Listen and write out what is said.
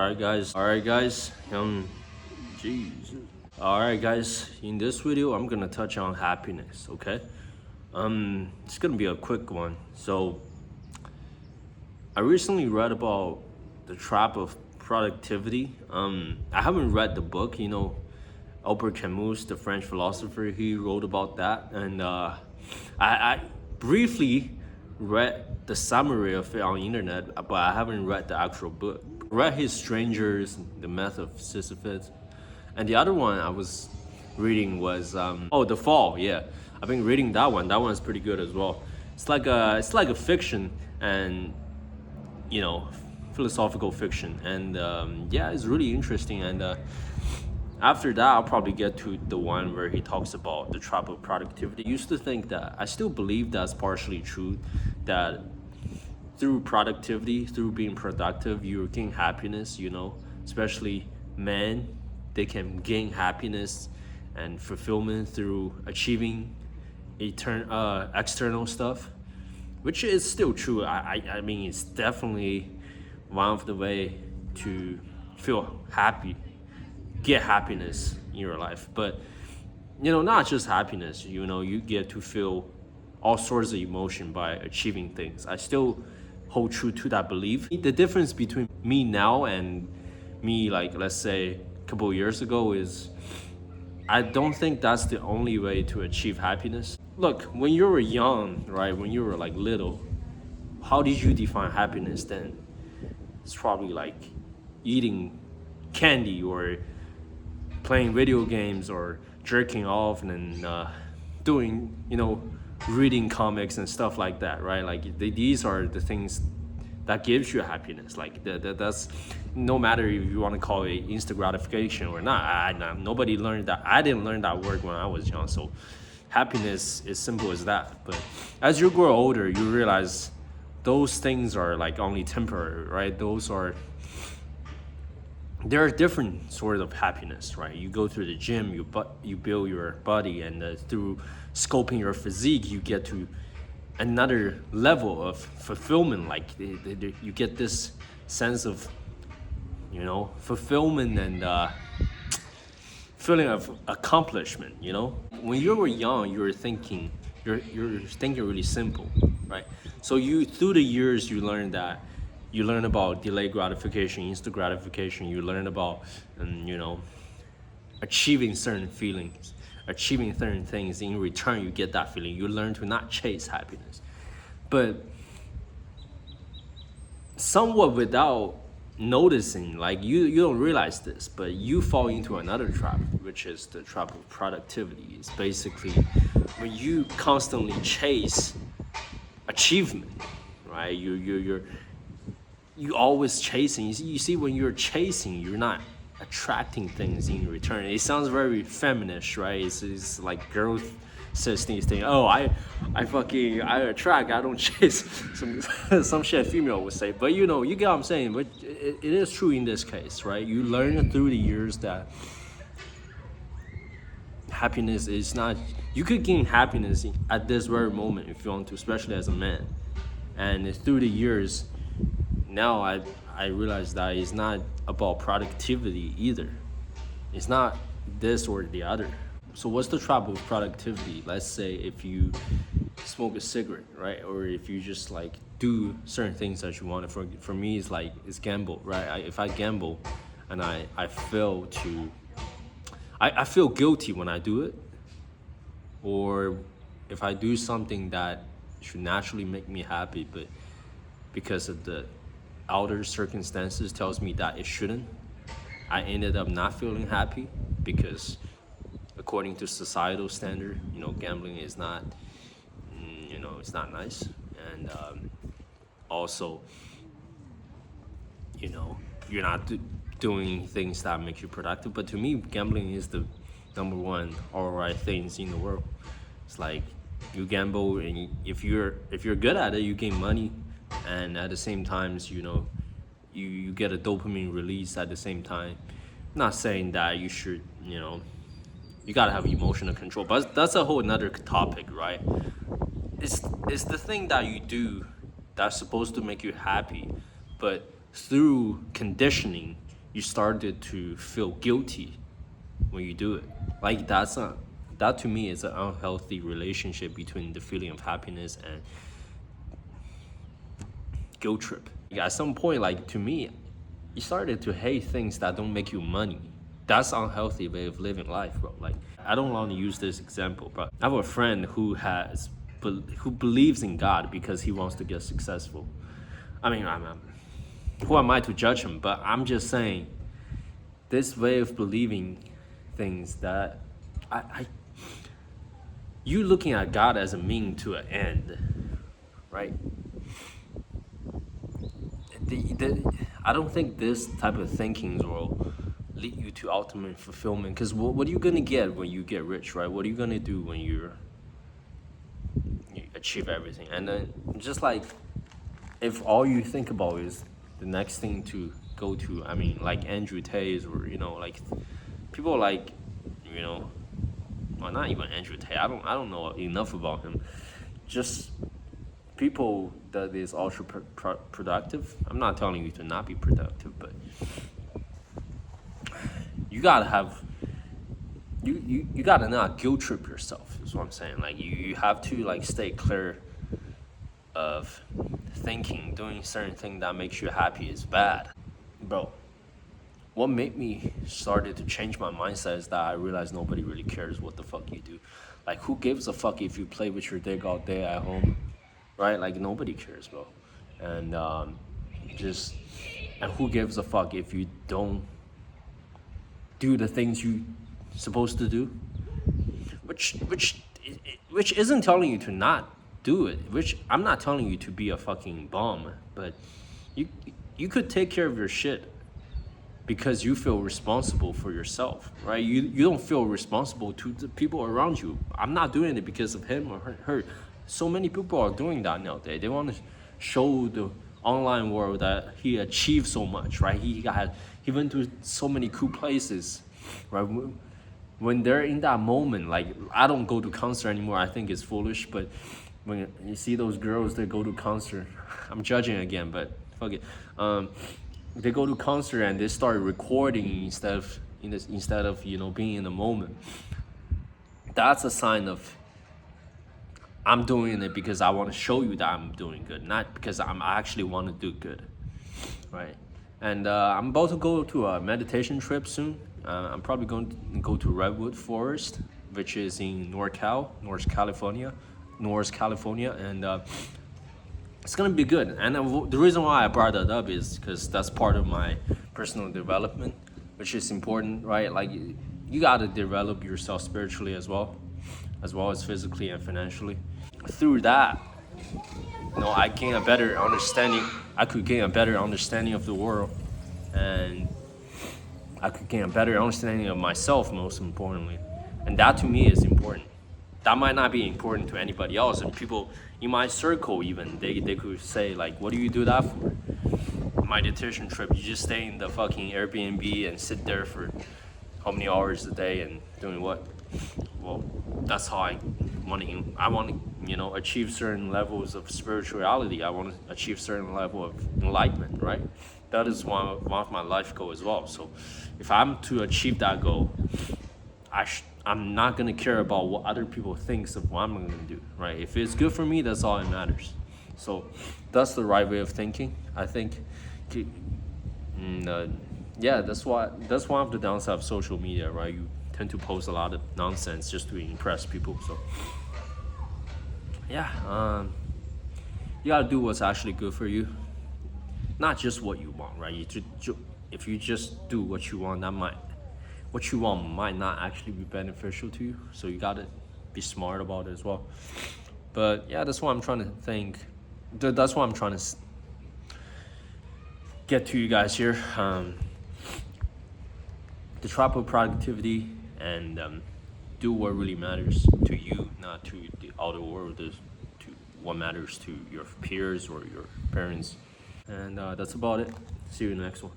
All right, guys. Jeez. All right, guys. In this video, I'm gonna touch on happiness. Okay. It's gonna be a quick one. So, I recently read about the trap of productivity. I haven't read the book. Albert Camus, the French philosopher, he wrote about that, and I briefly read the summary of it on the internet, but I haven't read the actual book. Read his Strangers, The Myth of Sisyphus, and the other one I was reading was The Fall. Yeah, I've been reading that one. That one's pretty good as well. It's like a fiction and philosophical fiction, and yeah, it's really interesting. And after that, I'll probably get to the one where he talks about the trap of productivity. I used to think that, I still believe that's partially true, that through productivity, through being productive, you gain happiness, especially men, they can gain happiness and fulfillment through achieving external stuff, which is still true. I mean, it's definitely one of the way to feel happy, get happiness in your life. But not just happiness, you get to feel all sorts of emotion by achieving things. I still hold true to that belief. The difference between me now and me, like, let's say a couple of years ago, is I don't think that's the only way to achieve happiness. Look, when you were young, right, when you were like little, how did you define happiness then? It's probably like eating candy or playing video games or jerking off and doing, reading comics and stuff like that, right? Like these are the things that gives you happiness. Like that's no matter if you want to call it instant gratification or not. Nobody learned that. I didn't learn that word when I was young. So happiness is simple as that. But as you grow older, you realize those things are like only temporary, right? There are different sort of happiness, right? You go through the gym, you build your body, and through sculpting your physique, you get to another level of fulfillment. Like you get this sense of, fulfillment and feeling of accomplishment. When you were young, you're thinking really simple, right? So through the years, you learn about delayed gratification, instant gratification. You learn about, achieving certain feelings, achieving certain things. In return, you get that feeling. You learn to not chase happiness. But somewhat without noticing, like you don't realize this, but you fall into another trap, which is the trap of productivity. It's basically when you constantly chase achievement, right? You always chasing. You see, when you're chasing, you're not attracting things in return. It sounds very feminist, right? It's like girls says these things. Oh, I attract. I don't chase. Some shit female would say. But you get what I'm saying. But it is true in this case, right? You learn through the years that happiness is not. You could gain happiness at this very moment if you want to, especially as a man. And through the years, now I realize that it's not about productivity either. It's not this or the other. So what's the trap of productivity? Let's say if you smoke a cigarette, right? Or if you just like do certain things that you want. For me, it's gamble, right? If I gamble and I fail to, I feel guilty when I do it. Or if I do something that should naturally make me happy, but because of the outer circumstances tells me that it shouldn't, I ended up not feeling happy because according to societal standard, gambling is not, it's not nice. And also, you're not doing things that make you productive. But to me, gambling is the number one ROI things in the world. It's like you gamble, and if you're good at it, you gain money, and at the same time, you get a dopamine release at the same time. I'm not saying that you should, you gotta have emotional control, but that's a whole another topic, right? It's the thing that you do that's supposed to make you happy, but through conditioning, you started to feel guilty when you do it. Like that to me is an unhealthy relationship between the feeling of happiness and guilt trip. At some point, like to me, you started to hate things that don't make you money. That's unhealthy way of living life, bro. Like I don't want to use this example, but I have a friend who believes in God because he wants to get successful. I mean, who am I to judge him? But I'm just saying, this way of believing things that you looking at God as a mean to an end, right? I don't think this type of thinking will lead you to ultimate fulfillment. Because what are you gonna get when you get rich, right? What are you gonna do when you achieve everything? And then just like if all you think about is the next thing to go to, I mean, like Andrew Tate, or like people like, well, not even Andrew Tate. I don't know enough about him. Just people that is ultra productive. I'm not telling you to not be productive, but you gotta have you gotta not guilt trip yourself, is what I'm saying. Like you have to like stay clear of thinking doing certain thing that makes you happy is bad. Bro, what made me started to change my mindset is that I realized nobody really cares what the fuck you do. Like who gives a fuck if you play with your dick all day at home, right? Like nobody cares, bro. And and who gives a fuck if you don't do the things you supposed to do, which isn't telling you to not do it, which I'm not telling you to be a fucking bum, but you could take care of your shit because you feel responsible for yourself, right? You don't feel responsible to the people around you. I'm not doing it because of him or her. So many people are doing that nowadays. They want to show the online world that he achieved so much, right? He went to so many cool places, right? When they're in that moment, like I don't go to concert anymore. I think it's foolish, but when you see those girls that go to concert, I'm judging again, but fuck it. They go to concert and they start recording instead of being in the moment. That's a sign of I'm doing it because I want to show you that I'm doing good, not because I actually want to do good, right? And I'm about to go to a meditation trip soon. I'm probably going to go to Redwood Forest, which is in North California, and it's gonna be good. And the reason why I brought that up is because that's part of my personal development, which is important, right? Like you gotta develop yourself spiritually as well as physically and financially. Through that, I gain a better understanding. I could gain a better understanding of the world, and I could gain a better understanding of myself, most importantly. And that to me is important. That might not be important to anybody else, and people in my circle even, they could say like, what do you do that for? Meditation trip, you just stay in the fucking Airbnb and sit there for how many hours a day and doing what? Well, that's how I want to achieve certain levels of spirituality. I want to achieve certain level of enlightenment, right? That is one of my life goals as well. So if I'm to achieve that goal, I'm not gonna care about what other people thinks of what I'm gonna do, right? If it's good for me, that's all that matters. So that's the right way of thinking, I think. Yeah, that's one of the downsides of social media, right? You tend to post a lot of nonsense just to impress people. So yeah, you gotta do what's actually good for you, not just what you want, right? If you just do what you want, what you want might not actually be beneficial to you. So you gotta be smart about it as well. But yeah, that's what I'm trying to think. That's what I'm trying to get to you guys here. The trap of productivity and do what really matters to you, not to the outer world, to what matters to your peers or your parents. And that's about it. See you in the next one.